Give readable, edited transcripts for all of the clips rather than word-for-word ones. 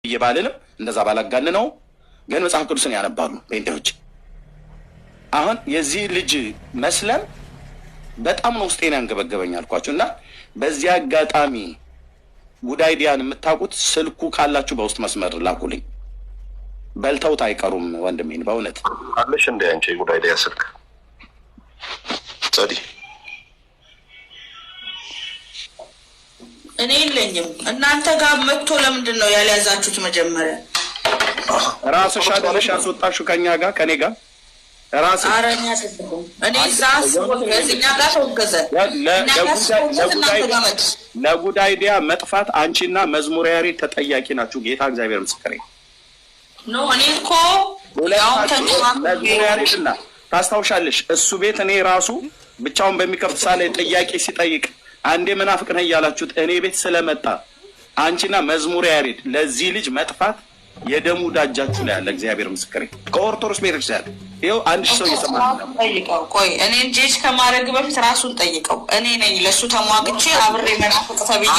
እየባልንም እንደዛ ባላጋንነው ግን መጽሐፍ ቅዱስን ያነባሉ ጴንጤዎች። አሁን የዚህ ልጅ መስለም በጣም ነው ውስጤን ያንገበገበኝ አልኳችሁ። እና በዚህ አጋጣሚ ጉዳይዲያን የምታውቁት ስልኩ ካላችሁ በውስጥ መስመር ላኩልኝ። በልተውት አይቀሩም ወንድሜን በእውነት አለሽ እንደ አንቺ ጉዳይዲያ ስልክ ጸዲ እኔ የለኝም። እናንተ ጋር መጥቶ ለምንድን ነው ያልያዛችሁት? መጀመሪያ ራስሽ አይደለሽ ያስወጣሽው ከኛ ጋር ከኔ ጋር ራስሽ። አረኛ ተደረገ እኔ ዛስ ወገዝኛ ጋር ተወገዘ ለጉዳይዲያ መጥፋት አንቺና መዝሙር ያሬድ ተጠያቂ ናችሁ። ጌታ እግዚአብሔር ምስክሬ ነው። እኔ እኮ መዝሙር ያሬድና ታስታውሻለሽ እሱ ቤት እኔ ራሱ ብቻውን በሚከፍት ሳለ ጥያቄ ሲጠይቅ አንዴ መናፍቅ ነህ ያላችሁት እኔ ቤት ስለመጣ አንቺና መዝሙር ያሬድ ለዚህ ልጅ መጥፋት የደሙ ዳጃችሁ ላይ ያለ እግዚአብሔር ምስክሬ ከኦርቶዶክስ ቤተክርስቲያን ይኸው አንድ ሰው እየሰማኝ ነው። ጠይቀው ቆይ እኔ እንጄጅ ከማድረግ በፊት ራሱን ጠይቀው። እኔ ነኝ ለሱ ተሟግቼ አብሬ መናፍቅ ተብዬ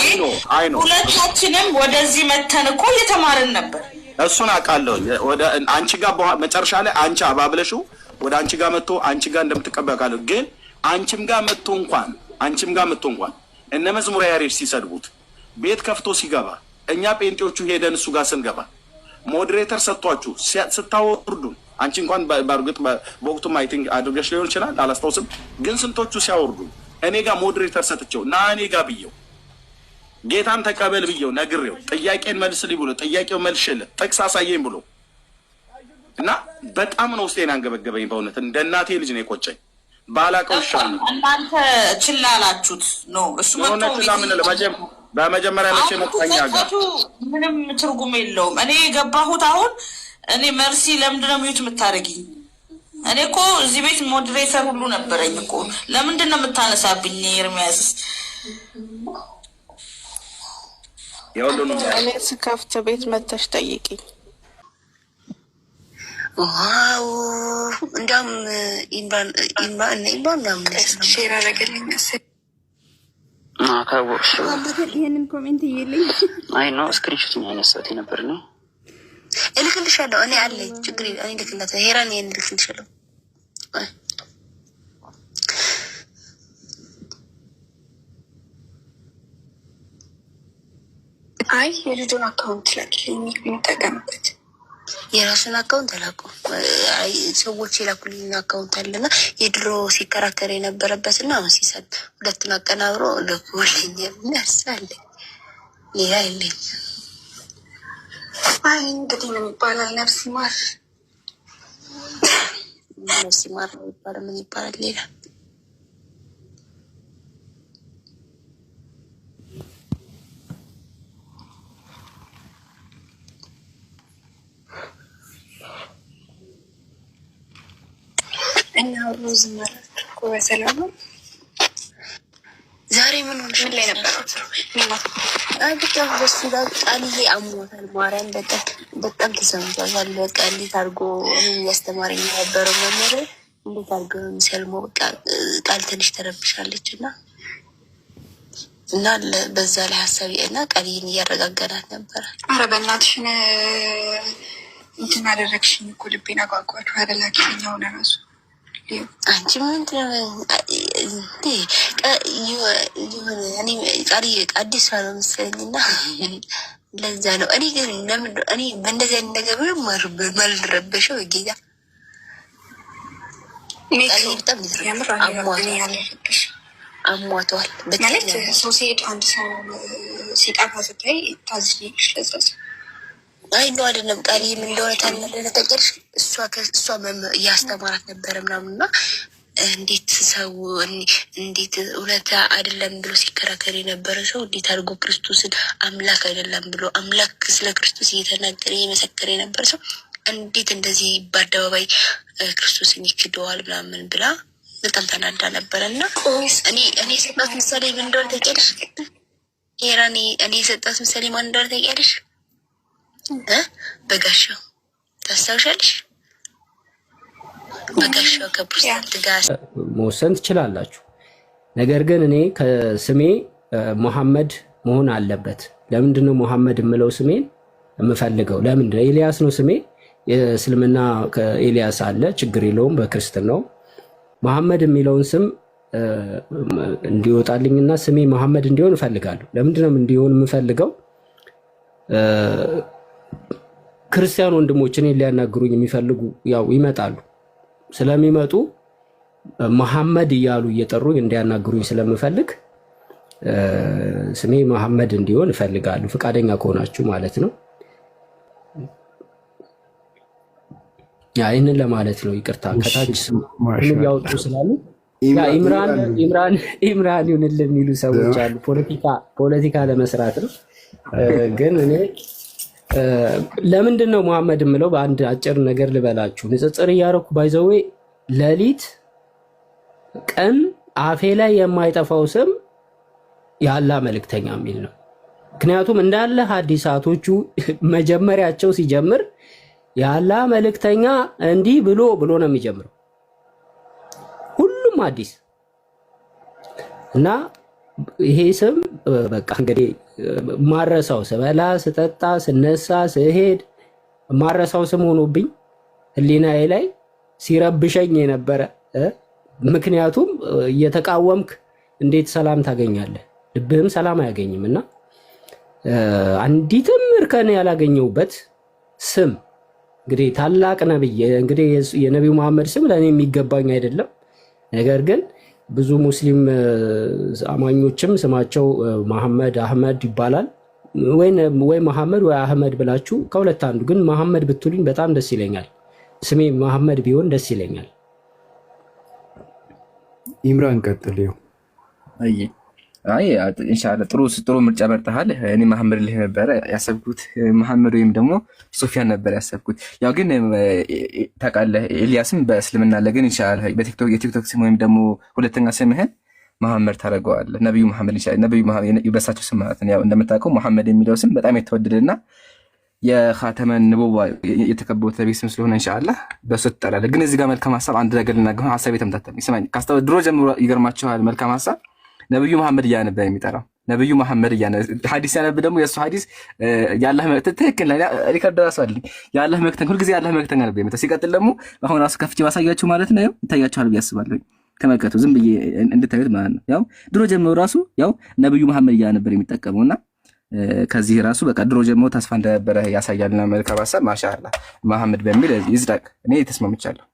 ሁለታችንም ወደዚህ መተን እኮ እየተማርን ነበር። እሱን አውቃለሁ። ወደ አንቺ ጋር መጨረሻ ላይ አንቺ አባብለሽው ወደ አንቺ ጋር መጥቶ አንቺ ጋር እንደምትቀበቃለሁ ግን አንቺም ጋር መጥቶ እንኳን እነ መዝሙር ያሬድ ሲሰድቡት ቤት ከፍቶ ሲገባ እኛ ጴንጤዎቹ ሄደን እሱ ጋር ስንገባ ሞዴሬተር ሰጥቷችሁ ስታወርዱ አንቺ እንኳን በእርግጥ በወቅቱም አይ ቲንክ አድርገሽ ሊሆን ይችላል አላስታውስም። ግን ስንቶቹ ሲያወርዱ እኔ ጋር ሞዴሬተር ሰጥቼው ና እኔ ጋር ብየው ጌታን ተቀበል ብየው ነግሬው ጥያቄን መልስልኝ ብሎ ጥያቄው መልሽልህ ጥቅስ አሳየኝ ብሎ እና በጣም ነው ውስጤን አንገበገበኝ በእውነት እንደ እናቴ ልጅ ነው የቆጨኝ። ባላቀው ሻል እናንተ ችላ አላችሁት ነው እሱ በመጀመሪያ ለቼ መጣኛ ጋር ምንም ትርጉም የለውም። እኔ የገባሁት አሁን እኔ መርሲ ለምንድን ነው ሚዩት የምታደርጊኝ? እኔ እኮ እዚህ ቤት ሞዴሬተር ሁሉ ነበረኝ እኮ ለምንድን ነው የምታነሳብኝ? ኤርሚያስ እኔ ስከፍት ቤት መተሽ ጠይቂኝ። ዋው እንደም ኢምራን ሼር አደረገልኝ መሰለኝ። ካወቅሽ ይሄንን ኮሜንት ይልኝ። አይ ነው ስክሪንሾት ያነሳት ነበር ነው እልክልሻለሁ። እኔ አለኝ ችግር እኔ ልክላት ሄራን ይሄን ልክልሻለሁ። አይ የልጁን አካውንት ላኪልኝ የሚጠቀምበት የራሱን አካውንት አላውቀው። አይ ሰዎች የላኩልኝ አካውንት አለና የድሮ ሲከራከር የነበረበትና አሁን ሲሰጥ ሁለቱን አቀናብሮ ልኩልኝ ያሳለ ሌላ የለኝ። አይ እንግዲህ ምን ይባላል? ነፍስ ይማር ነው ይባላል። ምን ይባላል ሌላ? እና ሮዝ ማለት እኮ በሰላም ነው። ዛሬ ምን ሆነሽ? ምን ላይ ነበረው? ብቻ በሱ ጋር ቃልዬ አሞታል። ማርያም በጣም ተሰምቷል። በቃ እንዴት አድርጎ ያስተማረኝ የነበረው መምህር እንዴት አድርጎ የሚሰልመው በቃ ቃል ትንሽ ተረብሻለች እና በዛ ላይ ሀሳቢ እና ቃልዬን እያረጋጋናት ነበረ። አረ በእናትሽን እንትን አደረግሽኝ እኮ ልቤን አጓጓችሁ። አደላኪኛ ሆነ ራሱ አንቺ ምንድን ቃልዬ አዲስ ስራ ነው መሰለኝ እና ለዛ ነው። እኔ ግን እኔ በእንደዚህ አይነት ነገር ምንም ማልረበሸው ጌታ አሟቷል ማለት ሰው ሲሄድ አንድ ሰው ሲጠፋ ስታይ ታዝኛለሽ። ለዛ አይ ነው አይደለም ቃል ምን እንደሆነ ታነደረተቀርሽ እሷ እያስተማራት ነበረ ምናምን እና እንዴት ሰው እንዴት እውነት አይደለም ብሎ ሲከራከር የነበረ ሰው እንዴት አድርጎ ክርስቶስን አምላክ አይደለም ብሎ አምላክ ስለ ክርስቶስ እየተናገረ እየመሰከረ የነበረ ሰው እንዴት እንደዚህ በአደባባይ ክርስቶስን ይክደዋል ምናምን ብላ በጣም ተናዳ ነበረ። እና እኔ የሰጣት ምሳሌ ምን እንደሆነ ታውቂያለሽ? ሄራኒ እኔ የሰጣት ምሳሌ ማን እንደሆነ ታውቂያለሽ? በጋሻው ታስታውሻለሽ? በጋሻው ከፕሮቴስታንት ጋር መወሰን ትችላላችሁ። ነገር ግን እኔ ከስሜ መሐመድ መሆን አለበት። ለምንድነው መሐመድ የምለው ስሜን? የምፈልገው። ለምንድን ነው? ኤልያስ ነው ስሜ። የእስልምና ኤልያስ አለ፣ ችግር የለውም። በክርስትናው መሐመድ የሚለውን ስም እንዲወጣልኝና ስሜ መሐመድ እንዲሆን እፈልጋለሁ። ለምንድን ነው እንዲሆን የምፈልገው? ክርስቲያን ወንድሞች እኔን ሊያናግሩኝ የሚፈልጉ ያው ይመጣሉ። ስለሚመጡ መሐመድ እያሉ እየጠሩኝ እንዲያናግሩኝ ስለምፈልግ ስሜ መሐመድ እንዲሆን እፈልጋለሁ። ፈቃደኛ ከሆናችሁ ማለት ነው። ይህንን ለማለት ነው። ይቅርታ ከታች ስም ያወጡ ስላሉ ኢምራን ይሁንልን የሚሉ ሰዎች አሉ። ፖለቲካ ለመስራት ነው። ግን እኔ ለምንድን ነው መሐመድ የምለው? በአንድ አጭር ነገር ልበላችሁ። ንጽጽር እያደረኩ ባይዘዌ ሌሊት ቀን አፌ ላይ የማይጠፋው ስም የአላህ መልእክተኛ የሚል ነው። ምክንያቱም እንዳለ ሐዲሳቶቹ መጀመሪያቸው ሲጀምር የአላህ መልእክተኛ እንዲህ ብሎ ነው የሚጀምረው ሁሉም ሐዲስ እና ይሄ ስም በቃ እንግዲህ ማረሳው ስበላ ስጠጣ ስነሳ ስሄድ ማረሳው ስም ሆኖብኝ ህሊናዬ ላይ ሲረብሸኝ የነበረ ምክንያቱም እየተቃወምክ እንዴት ሰላም ታገኛለህ? ልብህም ሰላም አያገኝም። እና አንዲትም እርከን ያላገኘውበት ስም እንግዲህ ታላቅ ነብይ እንግዲህ የነቢዩ መሐመድ ስም ለእኔ የሚገባኝ አይደለም። ነገር ግን ብዙ ሙስሊም አማኞችም ስማቸው መሐመድ አህመድ ይባላል። ወይ መሐመድ ወይ አህመድ ብላችሁ ከሁለት አንዱ፣ ግን መሐመድ ብትሉኝ በጣም ደስ ይለኛል። ስሜ መሐመድ ቢሆን ደስ ይለኛል። ኢምራን ቀጥል። አይ ኢንሻአላህ ጥሩ ምርጫ መርጠሃል። እኔ መሐመድ ልህ ነበረ ያሰብኩት፣ መሐመድ ወይም ደግሞ ሱፊያን ነበር ያሰብኩት። ያው ግን ታውቃለህ ኤልያስም በእስልምና አለ። ግን ኢንሻአላህ የቲክቶክ ስም ወይም ደግሞ ሁለተኛ ስምህን መሐመድ ታደርገዋለህ። ነብዩ መሐመድ ኢንሻአላህ ነብዩ መሐመድ ይበሳቸው ስም ማለት ነው። ያው እንደምታውቀው መሐመድ የሚለው ስም በጣም የተወደደና የኻተመን ንቡዋ የተከበሩት ነብይ ስም ስለሆነ ኢንሻአላህ በሱ ትጠራለህ። ግን እዚህ ጋር መልካም ሐሳብ አንድ ነገር ልናገር፣ ሐሳብ የተምታተም ይስማኝ። ካስተው ድሮ ጀምሮ ይገርማችኋል። መልካም ሐሳብ ነብዩ መሐመድ እያነበ የሚጠራው ነብዩ መሐመድ ሐዲስ ያነብ ደግሞ የሱ ሐዲስ ያላህ መልእክተኛ ትክክል ሪከርድ ራስዋልኝ ያላህ መልእክተኛ ሁልጊዜ ያላህ መልእክተኛ ነበር የሚጠራው። ሲቀጥል ደግሞ አሁን ራሱ ከፍቼ ማሳያችሁ ማለት ነው። ይታያችኋል ብዬ አስባለሁ። ተመልከቱ፣ ዝም ብዬ እንድታዩት ማለት ነው። ያው ድሮ ጀምሮ ራሱ ያው ነብዩ መሐመድ እያነበር የሚጠቀመውና ከዚህ ራሱ በቃ ድሮ ጀምሮ ተስፋ እንደነበረ ያሳያልና መልካም ሐሳብ ማሻአላህ መሐመድ በሚል ይዝዳቅ። እኔ ተስማምቻለሁ።